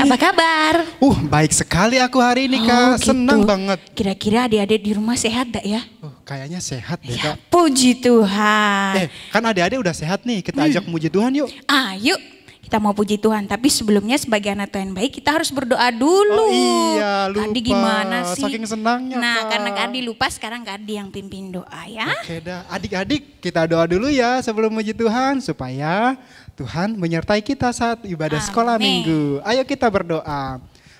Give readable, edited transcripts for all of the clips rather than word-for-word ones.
Apa kabar? Baik sekali aku hari ini Kak, gitu. Senang banget. Kira-kira adik-adik di rumah sehat gak ya? Kayaknya sehat deh Ya, Kak. puji Tuhan. Kan adik-adik udah sehat nih, kita ajak muji Tuhan yuk. Ayo, kita mau puji Tuhan. Tapi sebelumnya sebagai anak Tuhan baik, kita harus berdoa dulu. Oh iya, lupa. Kadi gimana sih? Saking senangnya Nah, Kak. karena Kadi lupa, sekarang Kadi yang pimpin doa ya. Oke dah, adik-adik kita doa dulu ya sebelum muji Tuhan. Supaya Tuhan menyertai kita saat ibadah sekolah minggu. Ayo kita berdoa.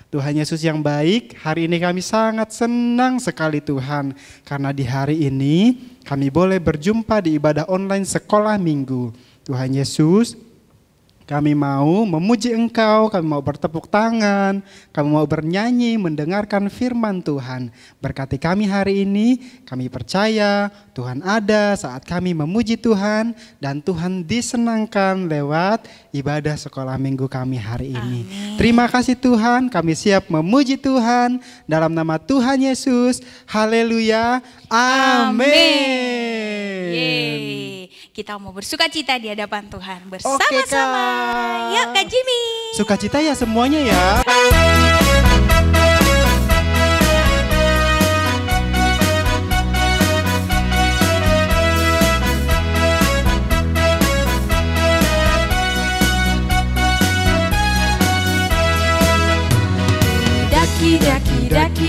Tuhan Yesus yang baik, hari ini kami sangat senang sekali Tuhan. Karena di hari ini kami boleh berjumpa di ibadah online sekolah minggu. Tuhan Yesus, kami mau memuji Engkau, kami mau bertepuk tangan, kami mau bernyanyi, mendengarkan firman Tuhan. Berkati kami hari ini, kami percaya Tuhan ada saat kami memuji Tuhan dan Tuhan disenangkan lewat ibadah sekolah minggu kami hari ini. Amin. Terima kasih Tuhan, kami siap memuji Tuhan dalam nama Tuhan Yesus. Haleluya. Amin. Yeay. Kita mau bersuka cita di hadapan Tuhan bersama-sama. Yuk Kak Jimmy. Sukacita ya semuanya ya.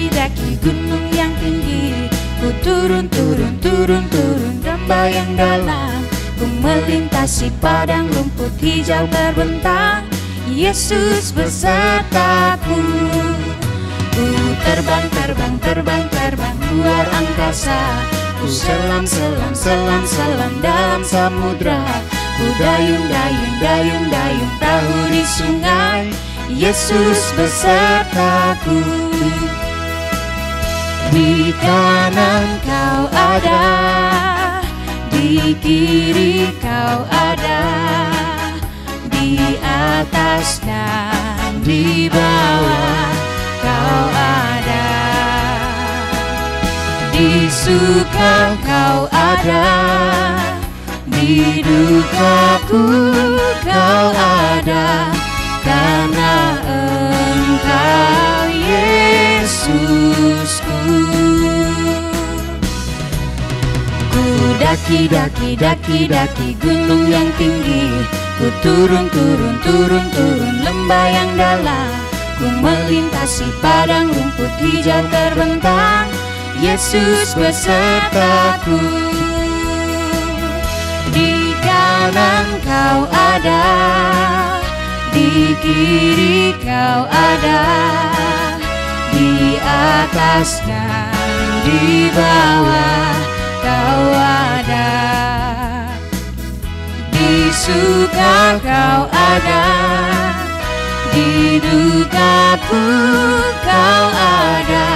Daki gunung yang tinggi, ku turun lembah yang dalam, ku melintasi padang rumput hijau terbentang, Yesus besertaku. Ku terbang luar angkasa, ku selam dalam samudra, ku dayung tahu di sungai, Yesus besertaku. Di kanan kau ada, di kiri kau ada, di atas dan di bawah kau ada. Di suka kau ada, di dukaku kau ada, karena Engkau Yesusku. Ku daki gunung yang tinggi, ku turun lembah yang dalam, ku melintasi padang rumput hijau terbentang, Yesus besertaku. Di kanan kau ada, di kiri kau ada, di atas dan di bawah kau ada. Di suka kau ada, di dukaku kau ada,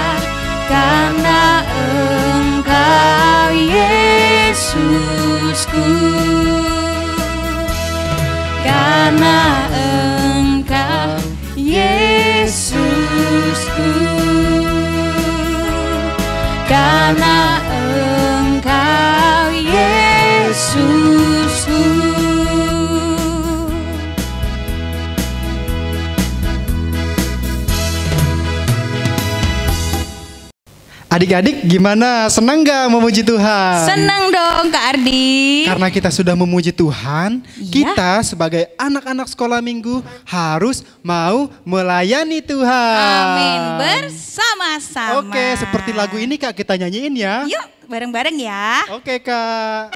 karena Engkau Yesusku. karena Engkau Yesusku, karena Engkau Yesusku. Adik-adik gimana? Senang gak memuji Tuhan? Senang dong Kak Ardi. Karena kita sudah memuji Tuhan, Iya. kita sebagai anak-anak sekolah minggu harus mau melayani Tuhan. Amin, bersama-sama. Oke, seperti lagu ini Kak kita nyanyiin ya. Yuk, bareng-bareng ya. Oke Kak.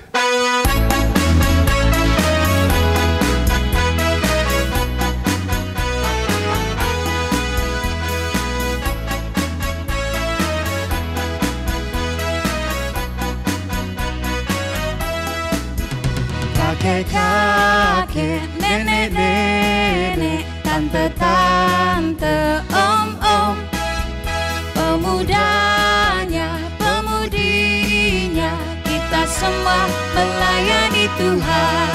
Kakek-kakek, nenek-nenek, tante-tante, om-om, pemudanya, pemudinya, kita semua melayani Tuhan.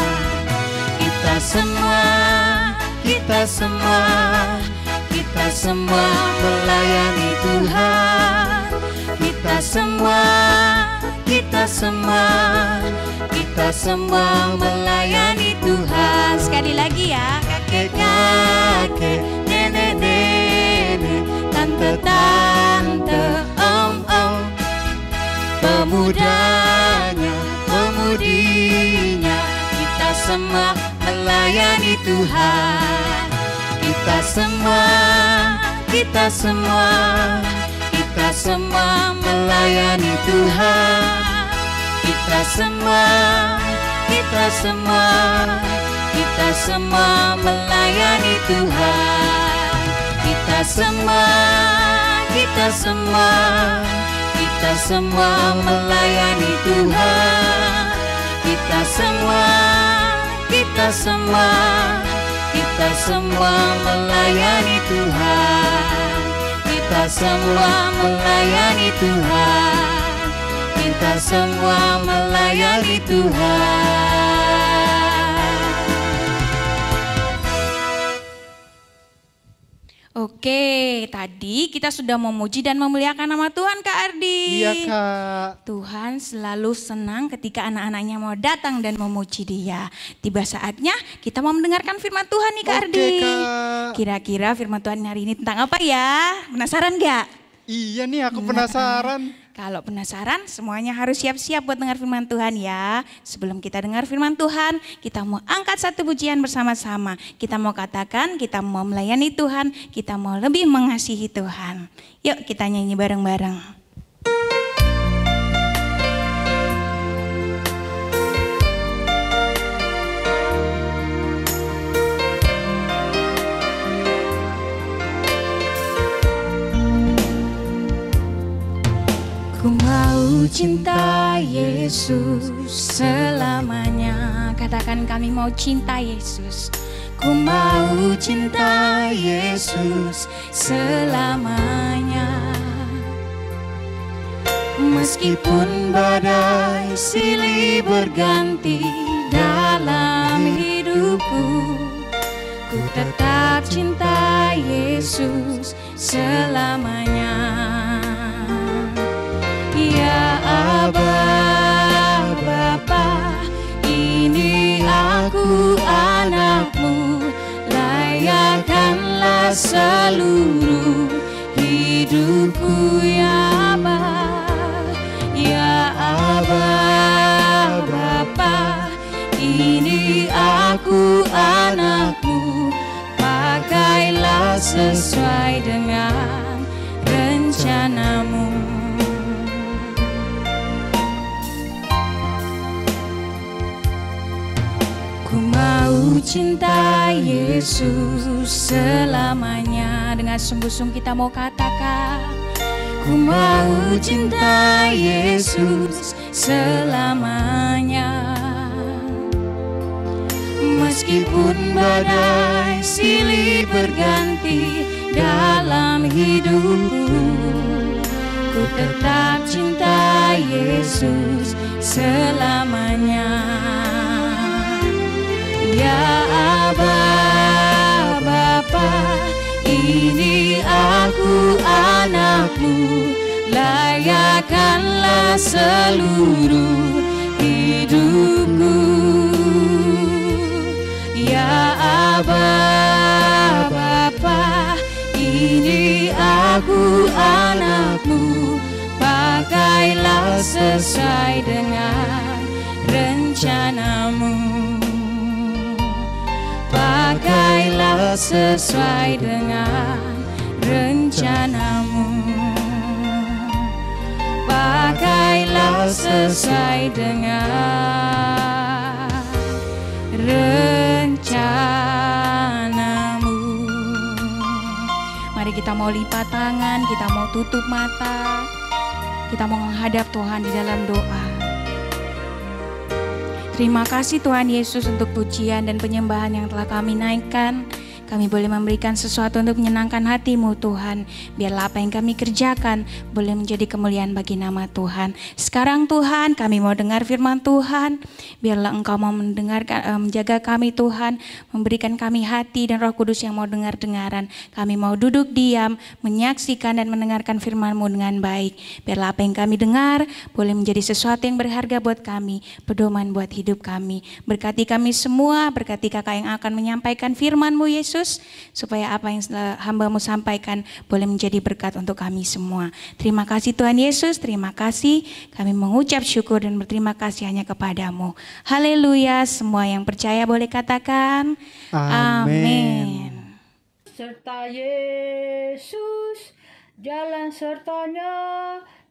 Kita semua melayani Tuhan. Kita semua melayani Tuhan. Sekali lagi ya. Kakek-kakek, nenek-nenek, tante-tante, om-om, pemudanya, pemudinya, kita semua melayani Tuhan. Kita semua melayani Tuhan. Kita semua melayani Tuhan. Kita semua melayani Tuhan. Kita semua melayani Tuhan. Kita semua melayani Tuhan. Kita semua melayani Tuhan. Oke, tadi kita sudah memuji dan memuliakan nama Tuhan Kak Ardi. Iya Kak. Tuhan selalu senang ketika anak-anaknya mau datang dan memuji Dia. Tiba saatnya kita mau mendengarkan firman Tuhan nih Kak Ardi. Oke Kak. Kira-kira firman Tuhan hari ini tentang apa ya? Penasaran gak? Iya nih aku penasaran. Kalau penasaran, semuanya harus siap-siap buat dengar firman Tuhan ya. Sebelum kita dengar firman Tuhan, kita mau angkat satu pujian bersama-sama. Kita mau katakan, kita mau melayani Tuhan, kita mau lebih mengasihi Tuhan. Yuk kita nyanyi bareng-bareng. Ku mau cinta Yesus selamanya. Katakan kami mau cinta Yesus. Ku mau cinta Yesus selamanya. Meskipun badai silih berganti dalam hidupku, ku tetap cinta Yesus selamanya. Ya Aba, Bapa, ini aku anakmu, layakkanlah seluruh hidupku ya Aba. Ya Aba, Bapa, ini aku anakmu, pakailah sesuai dengan rencanamu. Ku mau cinta Yesus selamanya. Dengan sungguh-sungguh kita mau katakan, ku mau cinta Yesus selamanya. Meskipun badai silih berganti dalam hidupku, ku tetap cinta Yesus selamanya. Ya Aba, anakmu, layakkanlah seluruh hidupku. Ya Aba, Bapa, ini aku anakmu, pakailah sesuai dengan rencanamu. Pakailah sesuai dengan rencanamu. Pakailah sesuai dengan rencanamu. Mari kita mau lipat tangan, kita mau tutup mata, kita mau menghadap Tuhan di dalam doa. Terima kasih Tuhan Yesus untuk pujian dan penyembahan yang telah kami naikkan. Kami boleh memberikan sesuatu untuk menyenangkan hati-Mu Tuhan. Biarlah apa yang kami kerjakan boleh menjadi kemuliaan bagi nama Tuhan. Sekarang Tuhan, kami mau dengar firman Tuhan. Biarlah Engkau mau mendengarkan, menjaga kami Tuhan, memberikan kami hati dan Roh Kudus yang mau dengar-dengaran. Kami mau duduk diam, menyaksikan dan mendengarkan firman-Mu dengan baik. Biarlah apa yang kami dengar boleh menjadi sesuatu yang berharga buat kami, pedoman buat hidup kami. Berkati kami semua, berkati kakak yang akan menyampaikan firman-Mu Yesus, supaya apa yang hamba-Mu sampaikan boleh menjadi berkat untuk kami semua. Terima kasih Tuhan Yesus, terima kasih. Kami mengucap syukur dan berterima kasih hanya kepada-Mu. Haleluya, semua yang percaya boleh katakan amin. Serta Yesus, jalan sertanya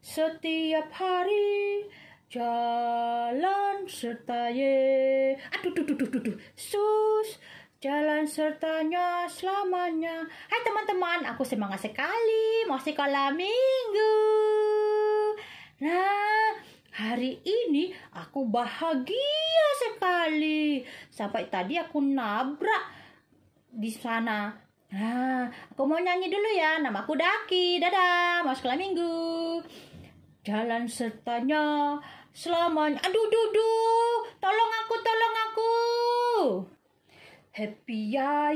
setiap hari. Jalan serta Yesus, jalan sertanya selamanya. Hai teman-teman, aku semangat sekali mau sekolah minggu. Nah, hari ini aku bahagia sekali. Sampai tadi aku nabrak di sana. Nah, aku mau nyanyi dulu ya. Namaku Daki. Dadah, mau sekolah minggu. Jalan sertanya selamanya. Aduh, tolong aku. Happy ya,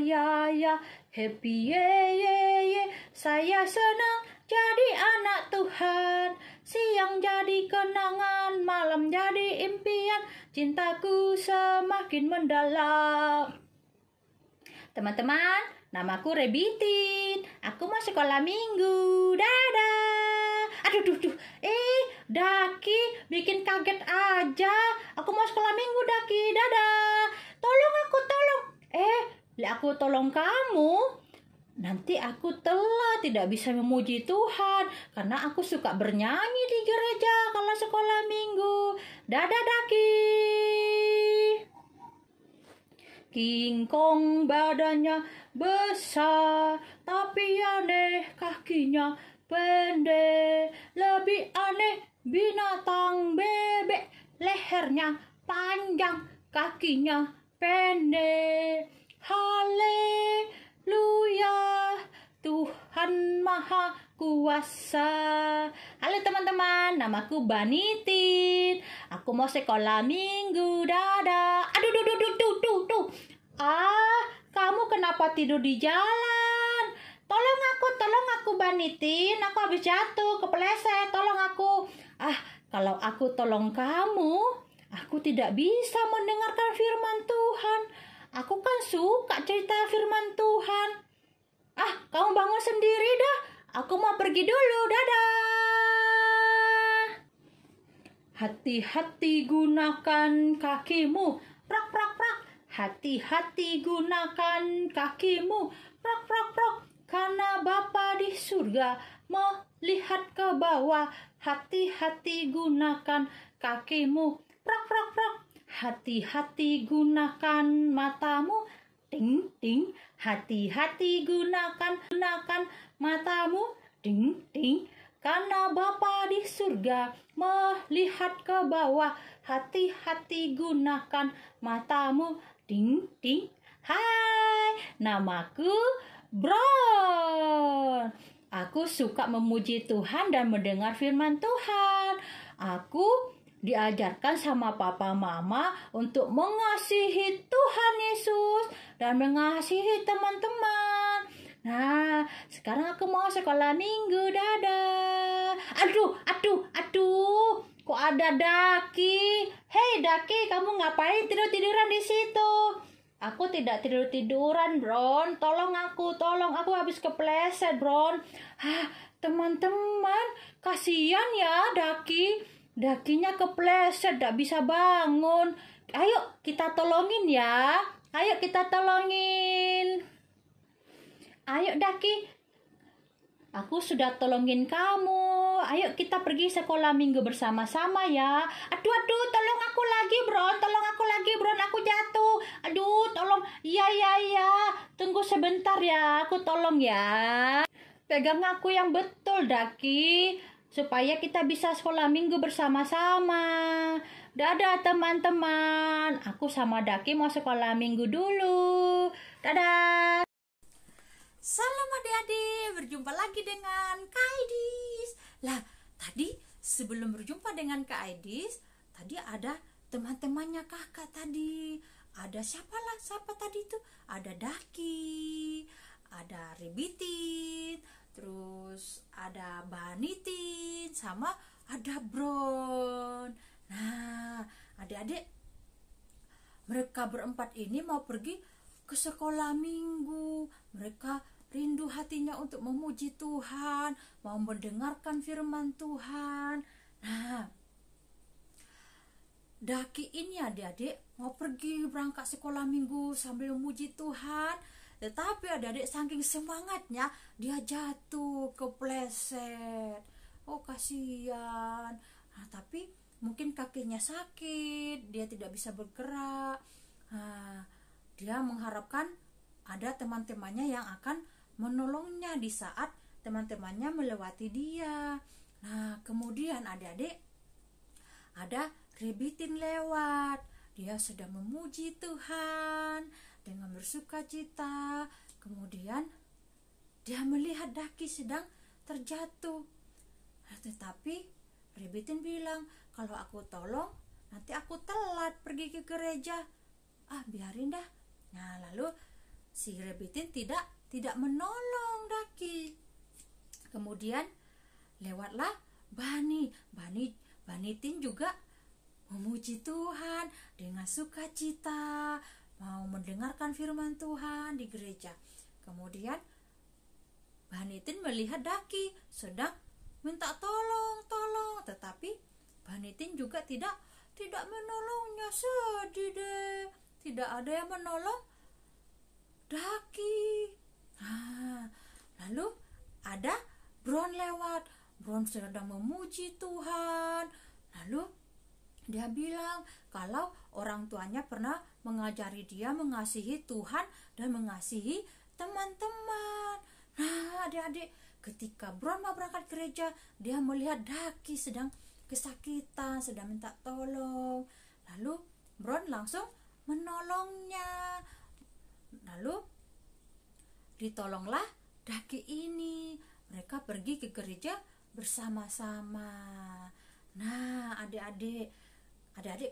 happy ye. Saya senang jadi anak Tuhan. Siang jadi kenangan, malam jadi impian. Cintaku semakin mendalam. Teman-teman, namaku Rebitin. Aku mau sekolah minggu. Dadah. Aduh. Daki bikin kaget aja. Aku mau sekolah minggu, Daki. Dadah. Tolong aku. Aku tolong kamu. Nanti aku telah tidak bisa memuji Tuhan karena aku suka bernyanyi di gereja kalau sekolah minggu. Dadah, Daki. King Kong badannya besar, tapi aneh kakinya pendek. Lebih aneh binatang bebek, lehernya panjang, kakinya pendek. Haleluya, Tuhan Maha Kuasa. Halo teman-teman, namaku Banitin. Aku mau sekolah minggu. Dadah. Aduh, tuh. Kamu kenapa tidur di jalan? Tolong aku Banitin. Aku habis jatuh, kepleset. Tolong aku. Kalau aku tolong kamu, aku tidak bisa mendengarkan firman Tuhan. Aku kan suka cerita firman Tuhan. Kamu bangun sendiri dah. Aku mau pergi dulu. Dadah. Hati-hati gunakan kakimu. Prak. Hati-hati gunakan kakimu. Prak. Karena Bapa di surga melihat ke bawah. Hati-hati gunakan kakimu. Prak. Hati-hati gunakan matamu. Ting. Hati-hati gunakan matamu. Ting. Karena Bapa di surga melihat ke bawah. Hati-hati gunakan matamu. Ting. Hai, namaku Bron. Aku suka memuji Tuhan dan mendengar firman Tuhan. Aku diajarkan sama papa mama untuk mengasihi Tuhan Yesus dan mengasihi teman-teman. Nah, sekarang aku mau sekolah minggu. Dadah. Aduh. Kok ada Daki? Hei Daki, kamu ngapain tidur-tiduran di situ? Aku tidak tidur-tiduran, Bron. Tolong aku habis kepleset, Bron. Teman-teman, kasihan ya Daki. Dakinya kepleset, tidak bisa bangun. Ayo kita tolongin ya. Ayo Daki. Aku sudah tolongin kamu. Ayo kita pergi sekolah minggu bersama-sama ya. Aduh, tolong aku lagi, Bron. Aku jatuh. Aduh, tolong. Iya. Tunggu sebentar ya. Aku tolong ya. Pegang aku yang betul, Daki. Supaya kita bisa sekolah minggu bersama-sama. Dadah teman-teman. Aku sama Daki mau sekolah minggu dulu. Dadah. Salam adik-adik, berjumpa lagi dengan Kak Aidis. Lah, tadi sebelum berjumpa dengan Kak Aidis, tadi ada teman-temannya kakak tadi. Ada siapa tadi itu? Ada Daki, ada Ribitin, terus ada Banitin, sama ada Bron. Nah, adik-adik, mereka berempat ini mau pergi ke sekolah minggu. Mereka rindu hatinya untuk memuji Tuhan, mau mendengarkan firman Tuhan. Nah, Daki ini adik-adik mau pergi berangkat sekolah minggu sambil memuji Tuhan. Tetapi adik-adik saking semangatnya dia jatuh, kepleset. Oh kasihan. Nah, tapi mungkin kakinya sakit, dia tidak bisa bergerak. Nah, dia mengharapkan ada teman-temannya yang akan menolongnya di saat teman-temannya melewati dia. Nah, kemudian adik-adik ada Ribitin lewat. Dia sedang memuji Tuhan dengan bersukacita. Kemudian dia melihat Daki sedang terjatuh. Nah, tetapi Ribitin bilang, kalau aku tolong nanti aku telat pergi ke gereja. Biarin dah. Nah, lalu si Ribitin tidak menolong Daki. Kemudian lewatlah Banitin juga memuji Tuhan dengan sukacita, mau mendengarkan firman Tuhan di gereja. Kemudian Banitin melihat Daki sedang minta tolong, tetapi Banitin juga tidak menolongnya. Sedih deh, tidak ada yang menolong Daki. Lalu ada Bron lewat. Bron sedang memuji Tuhan. Lalu dia bilang kalau orang tuanya pernah mengajari dia mengasihi Tuhan dan mengasihi teman-teman. Nah, adik-adik, ketika Bron mau berangkat gereja, dia melihat Daki sedang kesakitan, sedang minta tolong. Lalu Bron langsung menolongnya. Lalu ditolonglah Daki ini. Mereka pergi ke gereja bersama-sama. Nah, adik-adik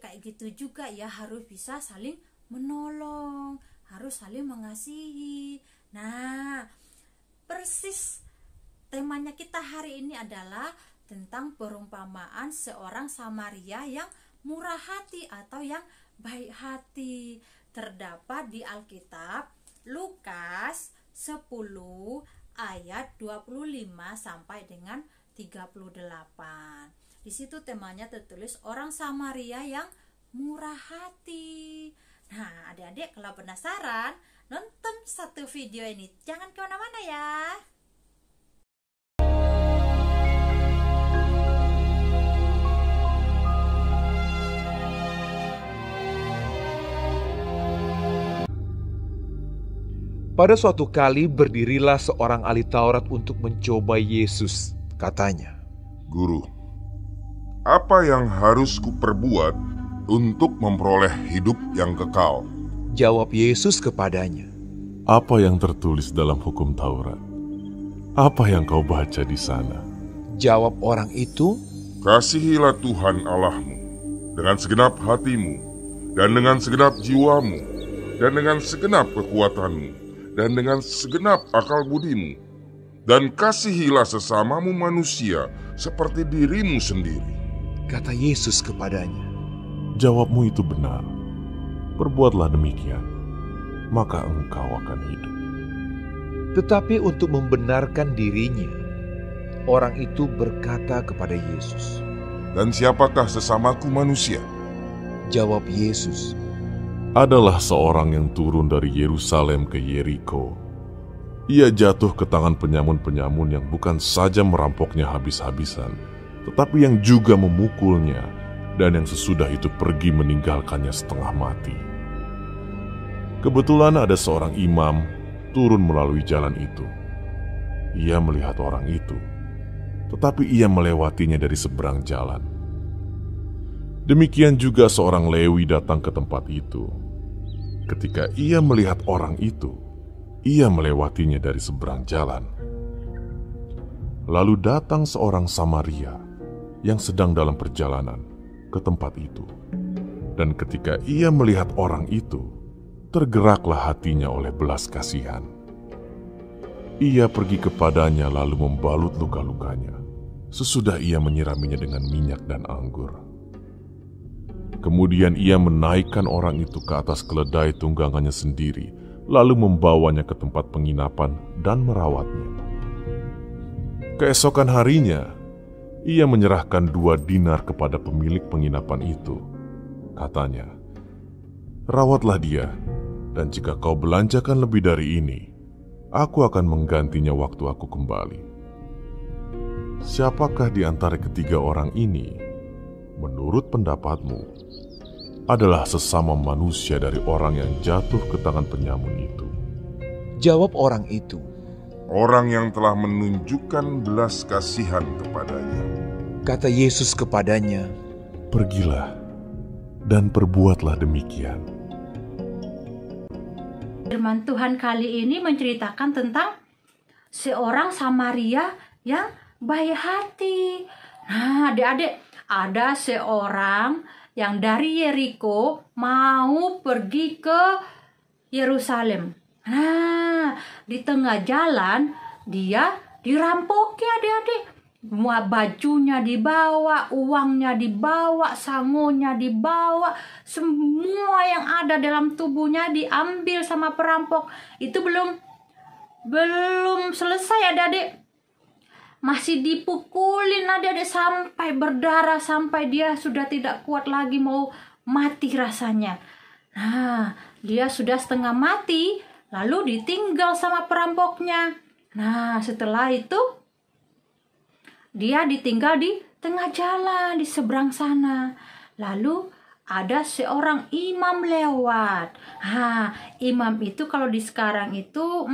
kayak gitu juga ya, harus bisa saling menolong, harus saling mengasihi. Nah, persis temanya kita hari ini adalah tentang perumpamaan seorang Samaria yang murah hati atau yang baik hati. Terdapat di Alkitab Lukas 10 ayat 25 sampai dengan 38. Di situ temanya tertulis orang Samaria yang murah hati. Nah, adik-adik kalau penasaran, nonton satu video ini. Jangan kemana-mana ya. Pada suatu kali berdirilah seorang ahli Taurat untuk mencoba Yesus. Katanya, Guru, apa yang harus kuperbuat untuk memperoleh hidup yang kekal? Jawab Yesus kepadanya, apa yang tertulis dalam hukum Taurat? Apa yang kau baca di sana? Jawab orang itu, Kasihilah Tuhan Allahmu dengan segenap hatimu, dan dengan segenap jiwamu, dan dengan segenap kekuatanmu, dan dengan segenap akal budimu, dan kasihilah sesamamu manusia seperti dirimu sendiri. Kata Yesus kepadanya, Jawabmu itu benar. Perbuatlah demikian, maka engkau akan hidup. Tetapi untuk membenarkan dirinya, orang itu berkata kepada Yesus, Dan siapakah sesamaku manusia? Jawab Yesus, Adalah seorang yang turun dari Yerusalem ke Yeriko. Ia jatuh ke tangan penyamun-penyamun yang bukan saja merampoknya habis-habisan, tetapi yang juga memukulnya, dan yang sesudah itu pergi meninggalkannya setengah mati. Kebetulan ada seorang imam turun melalui jalan itu. Ia melihat orang itu, tetapi ia melewatinya dari seberang jalan. Demikian juga seorang Lewi datang ke tempat itu. Ketika ia melihat orang itu, ia melewatinya dari seberang jalan. Lalu datang seorang Samaria yang sedang dalam perjalanan ke tempat itu. Dan ketika ia melihat orang itu, tergeraklah hatinya oleh belas kasihan. Ia pergi kepadanya lalu membalut luka-lukanya. Sesudah ia menyiraminya dengan minyak dan anggur. Kemudian ia menaikkan orang itu ke atas keledai tunggangannya sendiri, lalu membawanya ke tempat penginapan dan merawatnya. Keesokan harinya, ia menyerahkan 2 dinar kepada pemilik penginapan itu. Katanya, "Rawatlah dia, dan jika kau belanjakan lebih dari ini, aku akan menggantinya waktu aku kembali." Siapakah di antara ketiga orang ini, menurut pendapatmu, adalah sesama manusia dari orang yang jatuh ke tangan penyamun itu? Jawab orang itu, Orang yang telah menunjukkan belas kasihan kepadanya. kata Yesus kepadanya, Pergilah dan perbuatlah demikian. Firman Tuhan kali ini menceritakan tentang seorang Samaria yang baik hati. Nah, adik-adik, ada seorang yang dari Yeriko mau pergi ke Yerusalem. Nah, di tengah jalan dia dirampoki adik-adik. Bajunya dibawa, uangnya dibawa, sangunya dibawa, semua yang ada dalam tubuhnya diambil sama perampok. Itu belum selesai adik-adik. Masih dipukulin adik-adik sampai berdarah, sampai dia sudah tidak kuat lagi, mau mati rasanya. Nah, dia sudah setengah mati, lalu ditinggal sama perampoknya. Nah, setelah itu dia ditinggal di tengah jalan, di seberang sana. Lalu ada seorang imam lewat. Imam itu kalau di sekarang itu,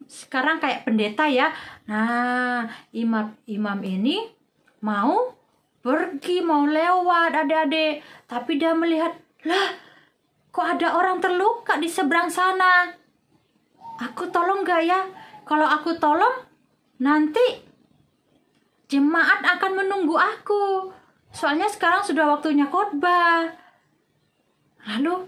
sekarang kayak pendeta ya. Nah, imam ini mau pergi, mau lewat adik-adik. Tapi dia melihat, lah, kok ada orang terluka di seberang sana? Aku tolong gak ya? Kalau aku tolong, nanti jemaat akan menunggu aku. Soalnya sekarang sudah waktunya khotbah. Lalu,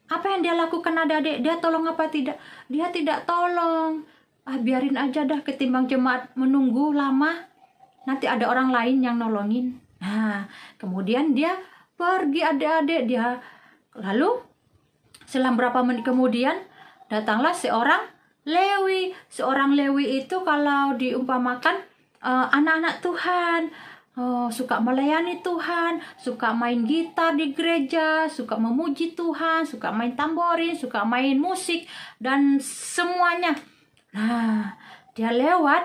apa yang dia lakukan adik-adik? Dia tolong apa tidak? Dia tidak tolong. Biarin aja dah, ketimbang jemaat menunggu lama. Nanti ada orang lain yang nolongin. Nah, kemudian dia pergi adik-adik. Lalu, selang berapa menit kemudian, datanglah seorang Lewi. Seorang Lewi itu kalau diumpamakan anak-anak Tuhan, suka melayani Tuhan, suka main gitar di gereja, suka memuji Tuhan, suka main tamborin, suka main musik, dan semuanya. Nah, dia lewat,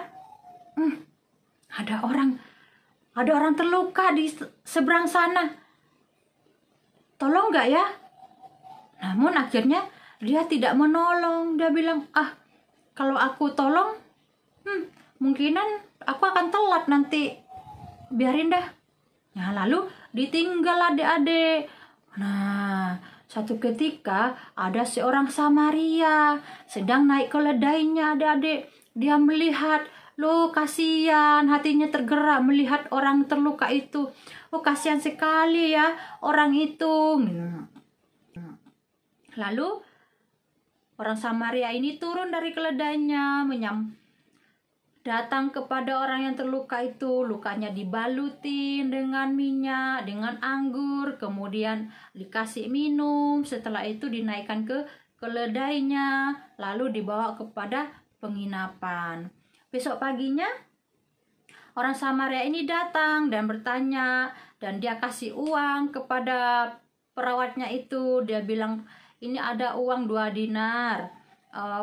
ada orang terluka di seberang sana. Tolong gak ya? Namun akhirnya dia tidak menolong. Dia bilang, kalau aku tolong, mungkinan aku akan telat nanti. Biarin dah. Nah, lalu ditinggal adik-adik. Nah, satu ketika ada seorang Samaria sedang naik keledainya adik-adik. Dia melihat, loh kasihan, hatinya tergerak melihat orang terluka itu. Oh, kasihan sekali ya orang itu. Lalu Orang Samaria ini turun dari keledainya, datang kepada orang yang terluka itu. Lukanya dibalutin dengan minyak, dengan anggur, kemudian dikasih minum. Setelah itu dinaikkan ke keledainya, lalu dibawa kepada penginapan. Besok paginya orang Samaria ini datang dan bertanya, dan dia kasih uang kepada perawatnya itu. Dia bilang, ini ada uang 2 dinar,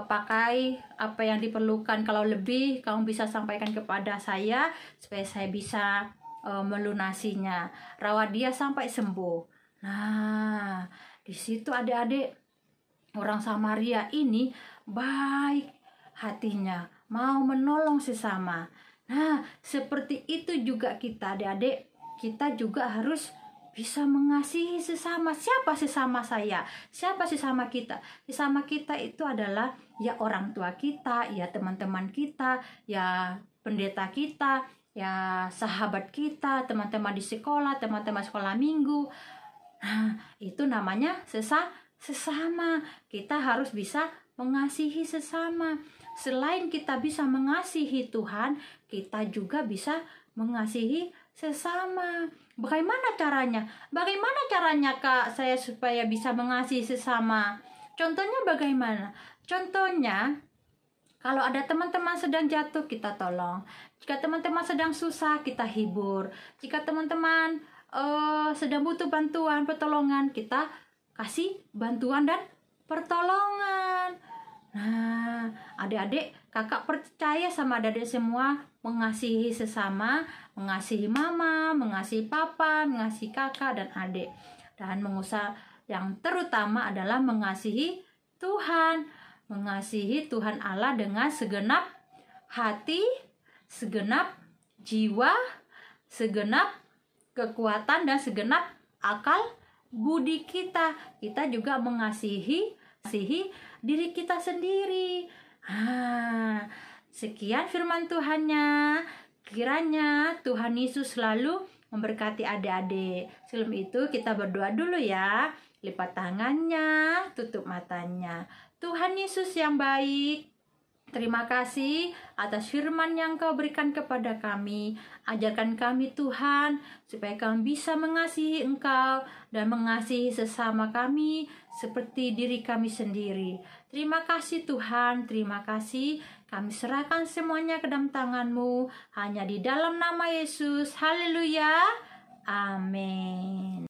pakai apa yang diperlukan, kalau lebih kamu bisa sampaikan kepada saya supaya saya bisa melunasinya. Rawat dia sampai sembuh. Nah, di situ adik-adik, orang Samaria ini baik hatinya, mau menolong sesama. Nah, seperti itu juga kita adik-adik, kita juga harus bisa mengasihi sesama. Siapa sesama saya? Siapa sesama kita? Sesama kita itu adalah ya orang tua kita, ya teman-teman kita, ya pendeta kita, ya sahabat kita, teman-teman di sekolah, teman-teman sekolah minggu. Nah, itu namanya sesama. Kita harus bisa mengasihi sesama. Selain kita bisa mengasihi Tuhan, kita juga bisa mengasihi sesama. Bagaimana caranya? Bagaimana caranya Kak saya supaya bisa mengasihi sesama? Contohnya bagaimana? Contohnya, kalau ada teman-teman sedang jatuh, kita tolong. Jika teman-teman sedang susah, kita hibur. Jika teman-teman sedang butuh bantuan, pertolongan, kita kasih bantuan dan pertolongan. Nah, adik-adik, kakak percaya sama adik-adik semua mengasihi sesama, mengasihi mama, mengasihi papa, mengasihi kakak dan adik. Dan yang terutama adalah mengasihi Tuhan. Mengasihi Tuhan Allah dengan segenap hati, segenap jiwa, segenap kekuatan, dan segenap akal budi kita. Kita juga mengasihi diri kita sendiri. Sekian firman Tuhannya. Kiranya Tuhan Yesus selalu memberkati adik-adik. Sebelum itu kita berdoa dulu ya. Lipat tangannya, tutup matanya. Tuhan Yesus yang baik, terima kasih atas firman yang Kau berikan kepada kami. Ajarkan kami Tuhan, supaya kami bisa mengasihi Engkau dan mengasihi sesama kami seperti diri kami sendiri. Terima kasih Tuhan, terima kasih. Kami serahkan semuanya ke dalam tangan-Mu, hanya di dalam nama Yesus. Haleluya. Amin.